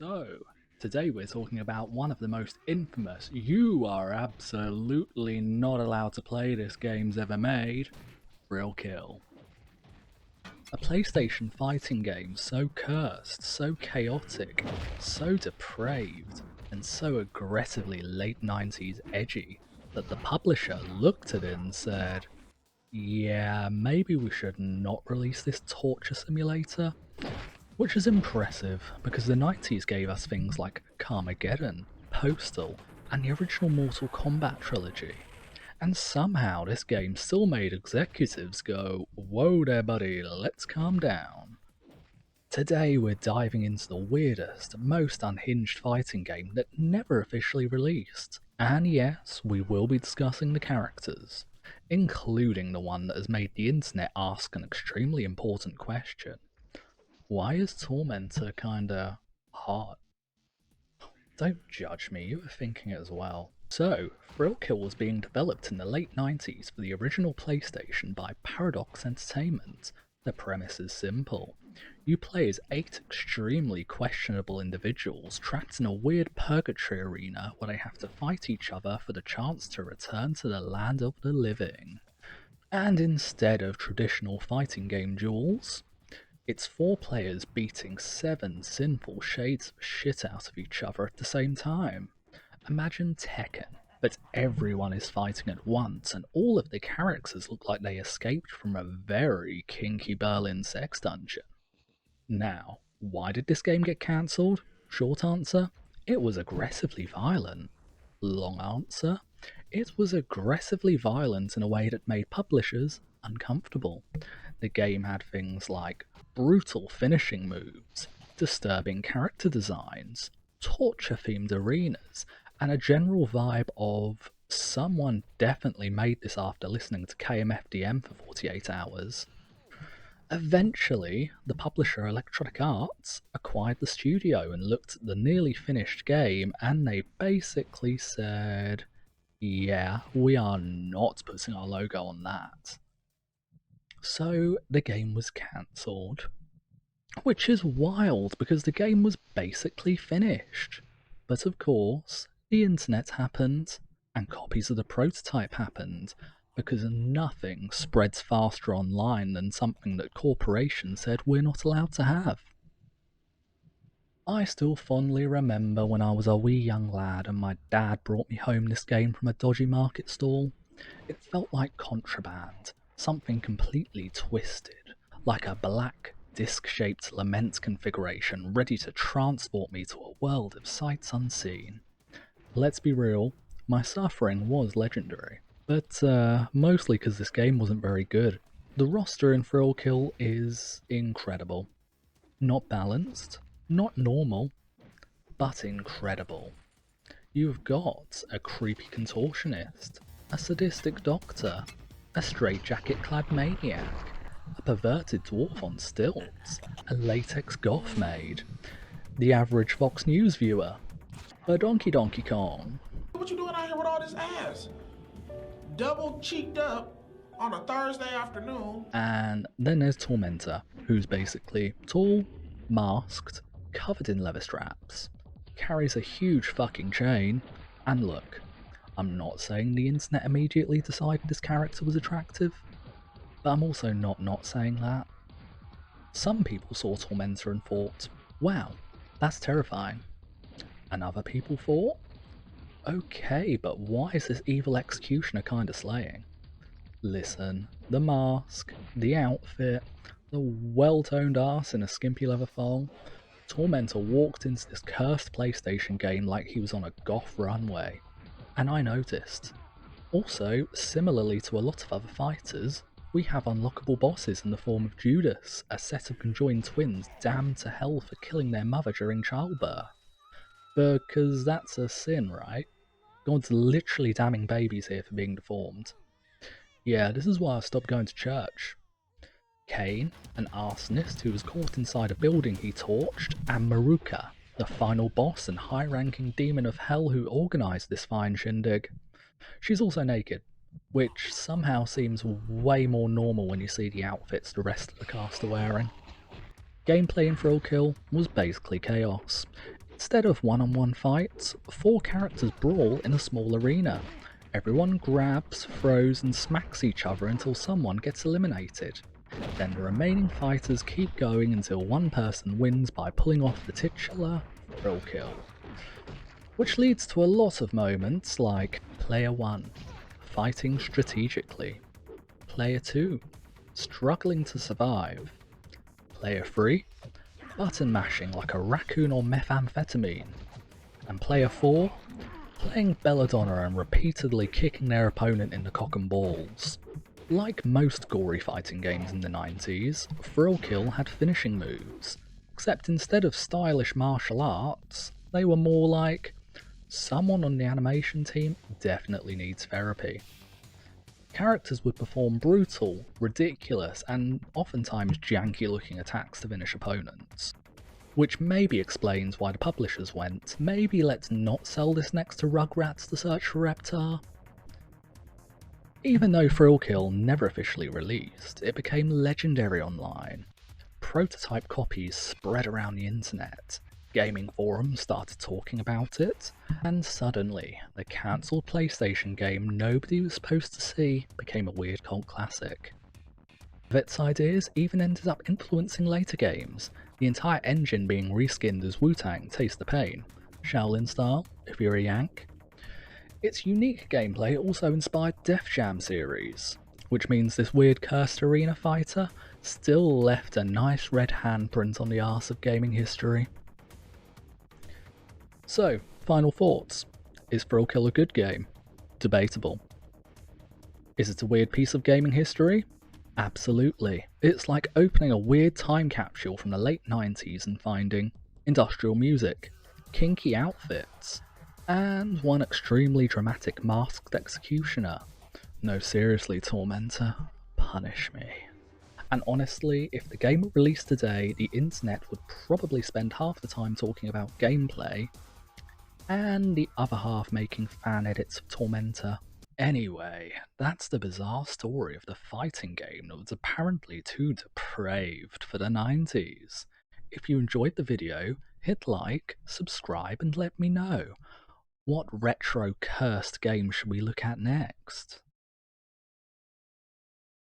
So, today we're talking about one of the most infamous, you are absolutely not allowed to play this games ever made, Thrill Kill. A PlayStation fighting game so cursed, so chaotic, so depraved, and so aggressively late 90s edgy that the publisher looked at it and said, yeah, maybe we should not release this torture simulator. Which is impressive, because the 90s gave us things like Carmageddon, Postal, and the original Mortal Kombat trilogy. And somehow this game still made executives go, whoa there buddy, let's calm down. Today we're diving into the weirdest, most unhinged fighting game that never officially released. And yes, we will be discussing the characters, including the one that has made the internet ask an extremely important question. Why is Tormentor kinda hot? Don't judge me, you were thinking it as well. So, Thrill Kill was being developed in the late 90s for the original PlayStation by Paradox Entertainment. The premise is simple. You play as 8 extremely questionable individuals trapped in a weird purgatory arena where they have to fight each other for the chance to return to the land of the living. And instead of traditional fighting game duels, it's 4 players beating 7 sinful shades of shit out of each other at the same time. Imagine Tekken, but everyone is fighting at once and all of the characters look like they escaped from a very kinky Berlin sex dungeon. Now, why did this game get cancelled? Short answer, it was aggressively violent. Long answer, it was aggressively violent in a way that made publishers uncomfortable. The game had things like brutal finishing moves, disturbing character designs, torture-themed arenas, and a general vibe of someone definitely made this after listening to KMFDM for 48 hours. Eventually, the publisher Electronic Arts acquired the studio and looked at the nearly finished game, and they basically said, yeah, we are not putting our logo on that. So the game was cancelled. Which is wild, because the game was basically finished. But of course, the internet happened, and copies of the prototype happened, because nothing spreads faster online than something that corporations said we're not allowed to have. I still fondly remember when I was a wee young lad and my dad brought me home this game from a dodgy market stall. It felt like contraband, something completely twisted, like a black, disc-shaped lament configuration ready to transport me to a world of sights unseen. Let's be real, my suffering was legendary, but mostly because this game wasn't very good. The roster in Thrill Kill is incredible. Not balanced, not normal, but incredible. You've got a creepy contortionist, a sadistic doctor, a straitjacket-clad maniac, a perverted dwarf on stilts, a latex goth maid, the average Fox News viewer, a Donkey Kong. What you doing out here with all this ass? Double cheeked up on a Thursday afternoon. And then there's Tormentor, who's basically tall, masked, covered in leather straps, carries a huge fucking chain, and look, I'm not saying the internet immediately decided this character was attractive, but I'm also not saying that. Some people saw Tormentor and thought, wow, that's terrifying. And other people thought, okay, but why is this evil executioner kinda slaying? Listen, the mask, the outfit, the well-toned ass in a skimpy leather thong. Tormentor walked into this cursed PlayStation game like he was on a goth runway, and I noticed. Also, similarly to a lot of other fighters, we have unlockable bosses in the form of Judas, a set of conjoined twins damned to hell for killing their mother during childbirth. Because that's a sin, right? God's literally damning babies here for being deformed. Yeah, this is why I stopped going to church. Cain, an arsonist who was caught inside a building he torched, and Maruka, the final boss and high-ranking demon of hell who organised this fine shindig. She's also naked, which somehow seems way more normal when you see the outfits the rest of the cast are wearing. Gameplay in Thrill Kill was basically chaos. Instead of one-on-one fights, 4 characters brawl in a small arena. Everyone grabs, throws and smacks each other until someone gets eliminated. Then the remaining fighters keep going until one person wins by pulling off the titular thrill kill. Which leads to a lot of moments like Player 1, fighting strategically. Player 2, struggling to survive. Player 3, button mashing like a raccoon or methamphetamine. And Player 4, playing Belladonna and repeatedly kicking their opponent in the cock and balls. Like most gory fighting games in the 90s, Thrill Kill had finishing moves, except instead of stylish martial arts, they were more like, someone on the animation team definitely needs therapy. Characters would perform brutal, ridiculous, and oftentimes janky looking attacks to finish opponents. Which maybe explains why the publishers went, maybe let's not sell this next to Rugrats to search for Reptar. Even though Thrill Kill never officially released, it became legendary online. Prototype copies spread around the internet, gaming forums started talking about it, and suddenly, the cancelled PlayStation game nobody was supposed to see became a weird cult classic. Vets ideas even ended up influencing later games, the entire engine being reskinned as Wu-Tang Taste the Pain, Shaolin style, if you're a Yank. Its unique gameplay also inspired Def Jam series, which means this weird cursed arena fighter still left a nice red handprint on the arse of gaming history. So, final thoughts. Is Thrill Kill a good game? Debatable. Is it a weird piece of gaming history? Absolutely. It's like opening a weird time capsule from the late 90s and finding industrial music, kinky outfits, and one extremely dramatic masked executioner. No, seriously, Tormentor, punish me. And honestly, if the game were released today, the internet would probably spend half the time talking about gameplay, and the other half making fan edits of Tormentor. Anyway, that's the bizarre story of the fighting game that was apparently too depraved for the 90s. If you enjoyed the video, hit like, subscribe and let me know. What retro cursed game should we look at next?